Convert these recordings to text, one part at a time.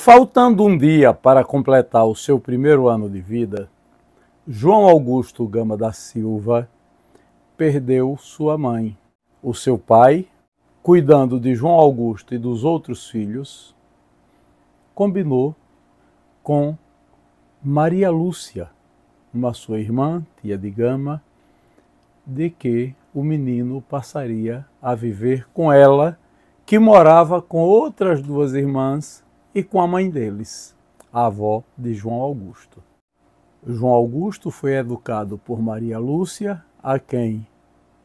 Faltando um dia para completar o seu primeiro ano de vida, João Augusto Gama da Silva perdeu sua mãe. O seu pai, cuidando de João Augusto e dos outros filhos, combinou com Maria Lúcia, uma sua irmã, tia de Gama, de que o menino passaria a viver com ela, que morava com outras duas irmãs e com a mãe deles, a avó de João Augusto. João Augusto foi educado por Maria Lúcia, a quem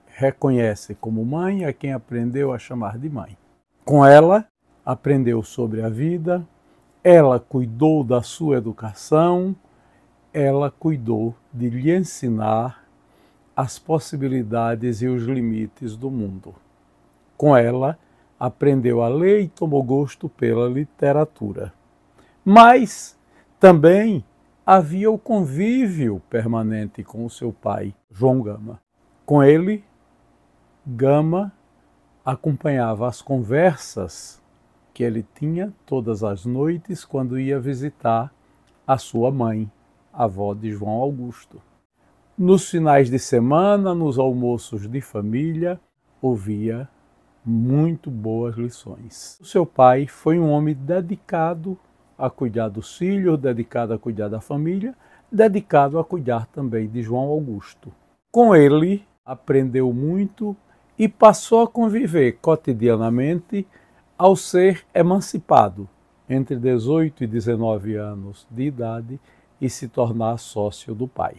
reconhece como mãe, a quem aprendeu a chamar de mãe. Com ela, aprendeu sobre a vida, ela cuidou da sua educação, ela cuidou de lhe ensinar as possibilidades e os limites do mundo. Com ela, aprendeu a ler e tomou gosto pela literatura. Mas também havia o convívio permanente com o seu pai, João Gama. Com ele, Gama acompanhava as conversas que ele tinha todas as noites quando ia visitar a sua mãe, a avó de João Augusto. Nos finais de semana, nos almoços de família, ouvia muito boas lições. O seu pai foi um homem dedicado a cuidar dos filhos, dedicado a cuidar da família, dedicado a cuidar também de João Augusto. Com ele, aprendeu muito e passou a conviver cotidianamente ao ser emancipado entre 18 e 19 anos de idade e se tornar sócio do pai.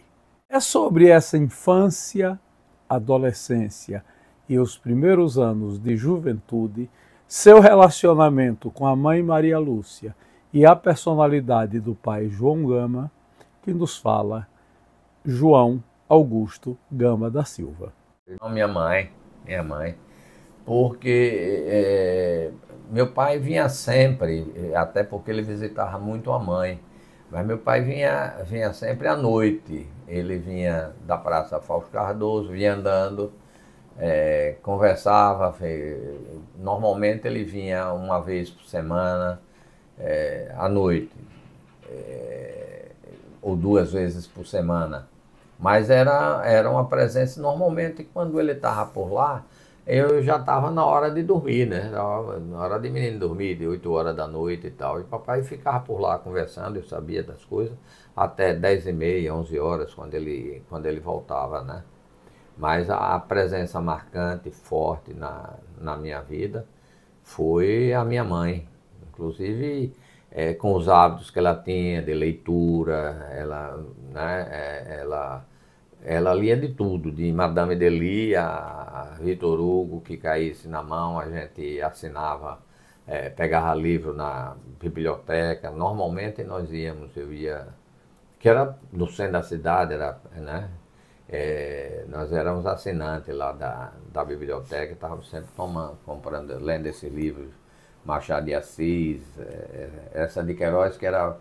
É sobre essa infância, adolescência e os primeiros anos de juventude, seu relacionamento com a mãe Maria Lúcia e a personalidade do pai João Gama, que nos fala João Augusto Gama da Silva. Minha mãe, porque meu pai vinha sempre, até porque ele visitava muito a mãe, mas meu pai vinha sempre à noite. Ele vinha da Praça Fausto Cardoso, vinha andando, conversava, normalmente ele vinha uma vez por semana, à noite, ou duas vezes por semana. Mas era uma presença, normalmente quando ele estava por lá, eu já estava na hora de dormir, né? Na hora de menino dormir, de 8 horas da noite e tal. E papai ficava por lá conversando, eu sabia das coisas, até 10h30, 11 horas, quando ele voltava, né? Mas a presença marcante, forte na minha vida foi a minha mãe. Inclusive, com os hábitos que ela tinha de leitura, ela lia de tudo, de Madame Delia a Victor Hugo, que caísse na mão, a gente assinava, pegava livro na biblioteca. Normalmente nós íamos, eu ia, que era no centro da cidade, nós éramos assinantes lá da biblioteca, estávamos sempre comprando, lendo esses livros, Machado de Assis, essa de Queiroz, que era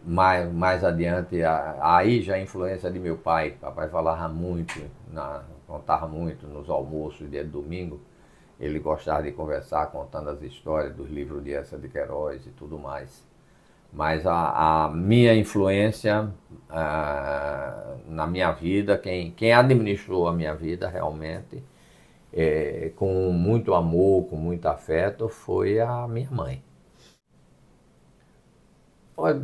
mais adiante, aí já a influência de meu pai. Papai falava muito, contava muito nos almoços, dia de domingo. Ele gostava de conversar, contando as histórias dos livros de essa de Queiroz e tudo mais. Mas a minha influência na minha vida, quem administrou a minha vida realmente, com muito amor, com muito afeto, foi a minha mãe. Olha,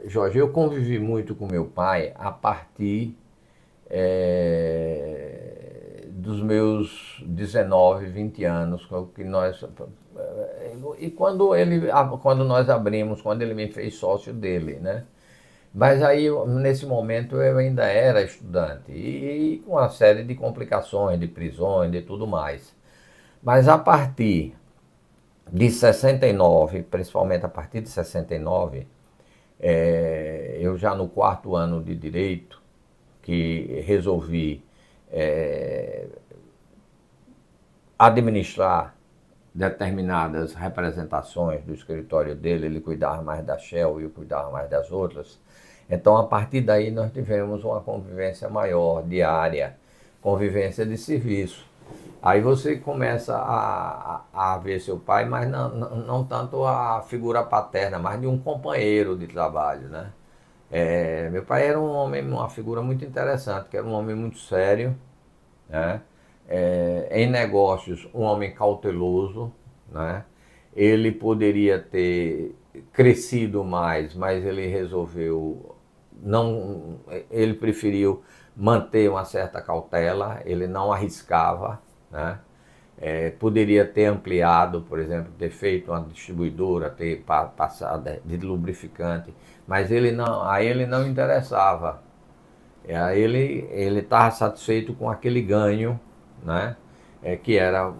Jorge, eu convivi muito com meu pai a partir dos meus 19, 20 anos, que nós, e quando nós abrimos, quando ele me fez sócio dele, né? Mas aí, nesse momento, eu ainda era estudante e com uma série de complicações, de prisões, de tudo mais. Mas a partir de 69, principalmente a partir de 69, eu já no 4º ano de Direito, que resolvi administrar determinadas representações do escritório dele. Ele cuidava mais da Shell e eu cuidava mais das outras. Então, a partir daí, nós tivemos uma convivência maior, diária, convivência de serviço. Aí você começa a ver seu pai, mas não tanto a figura paterna, mas de um companheiro de trabalho, né? Meu pai era um homem, uma figura muito interessante, que era um homem muito sério, né? Em negócios, um homem cauteloso, né? Ele poderia ter crescido mais, mas ele resolveu não, ele preferiu manter uma certa cautela, ele não arriscava, né? Poderia ter ampliado, por exemplo, ter feito uma distribuidora, ter passado de lubrificante, mas a ele não interessava. Aí ele estava satisfeito com aquele ganho, né? Que era,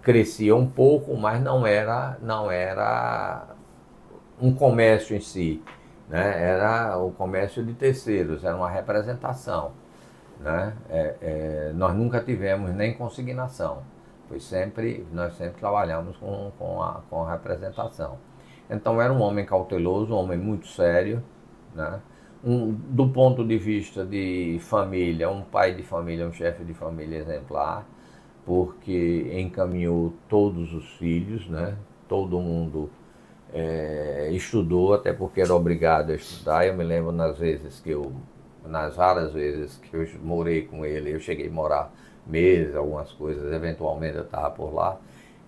crescia um pouco, mas não era um comércio em si, né? Era o comércio de terceiros, era uma representação, né? Nós nunca tivemos nem consignação, nós sempre trabalhamos com a representação. Então era um homem cauteloso, um homem muito sério, né? Do ponto de vista de família, um pai de família, um chefe de família exemplar, porque encaminhou todos os filhos, né? Todo mundo estudou, até porque era obrigado a estudar. Eu me lembro nas raras vezes que eu morei com ele, eu cheguei a morar meses, algumas coisas, eventualmente eu estava por lá.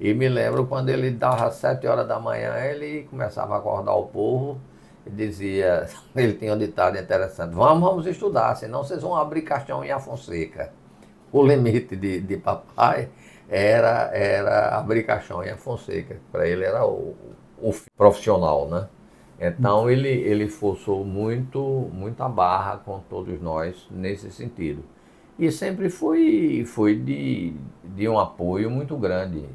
E me lembro quando ele dava 7 horas da manhã, ele começava a acordar o povo e dizia, ele tinha um ditado interessante: vamos estudar, senão vocês vão abrir caixão em Afonseca. O limite de papai era abrir caixão em Afonseca. Para ele era o profissional, né? Então ele forçou muito a barra com todos nós nesse sentido. E sempre foi de um apoio muito grande.